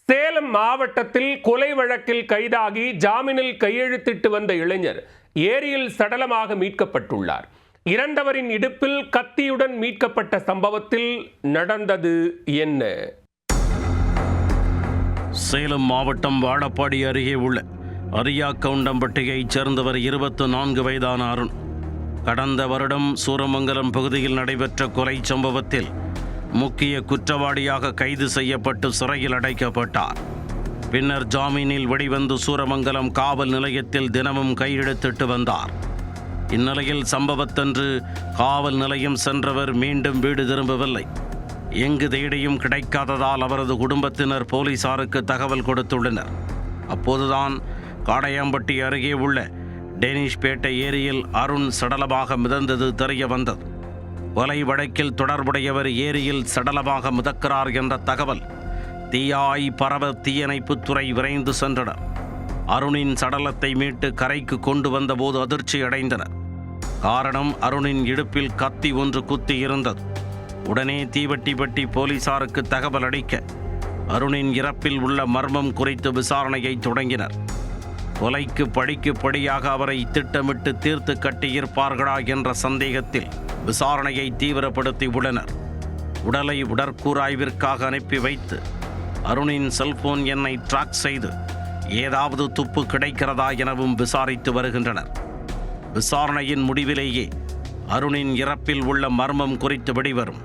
சேலம் மாவட்டத்தில் கொலை வழக்கில் கைதாகி ஜாமீனில் கையெழுத்திட்டு வந்த இளைஞர் ஏரியில் சடலமாக மீட்கப்பட்டுள்ளார். இறந்தவரின் இடுப்பில் கத்தியுடன் மீட்கப்பட்ட சம்பவத்தில் நடந்தது என்ன? சேலம் மாவட்டம் வாழப்பாடி அருகே உள்ள அரியாக்கவுண்டம்பட்டியைச் சேர்ந்தவர் 24 வயதான அருண். கடந்த வருடம் சூரமங்கலம் பகுதியில் நடைபெற்ற கொலை சம்பவத்தில் முக்கிய குற்றவாளியாக கைது செய்யப்பட்டு சிறையில் அடைக்கப்பட்டார். பின்னர் ஜாமீனில் வெளிவந்து சூரமங்கலம் காவல் நிலையத்தில் தினமும் கையெழுத்திட்டு வந்தார். இந்நிலையில் சம்பவத்தன்று காவல் நிலையம் சென்றவர் மீண்டும் வீடு திரும்பவில்லை. எங்கு தேடியும் கிடைக்காததால் அவரது குடும்பத்தினர் போலீசாருக்கு தகவல் கொடுத்துள்ளனர். அப்போதுதான் காடையாம்பட்டி அருகே உள்ள டேனிஷ்பேட்டை ஏரியில் அருண் சடலமாக மிதந்தது தெரிய வந்தது. கொலை வழக்கில் தொடர்புடையவர் ஏரியில் சடலமாக மிதக்கிறார் என்ற தகவல் தீயாய் பரவ தீயணைப்புத்துறை விரைந்து சென்றனர். அருணின் சடலத்தை மீட்டு கரைக்கு கொண்டு வந்தபோது அதிர்ச்சி அடைந்தனர். காரணம், அருணின் இடுப்பில் கத்தி ஒன்று குத்தி இருந்தது. உடனே தீவட்டிப்பட்டி போலீசாருக்கு தகவல் அளிக்க அருணின் இறப்பில் உள்ள மர்மம் குறித்து விசாரணையை தொடங்கினர். கொலைக்கு படிக்கு படியாக அவரை திட்டமிட்டு தீர்த்து கட்டியிருப்பார்களா என்ற சந்தேகத்தில் விசாரணையை தீவிரப்படுத்தி உள்ளனர். உடலை உடற்கூறாய்விற்காக அனுப்பி வைத்து அருணின் செல்போன் எண்ணை ட்ராக் செய்து ஏதாவது துப்பு கிடைக்கிறதா எனவும் விசாரித்து வருகின்றனர். விசாரணையின் முடிவிலேயே அருணின் இறப்பில் உள்ள மர்மம் குறித்து வெளிவரும்.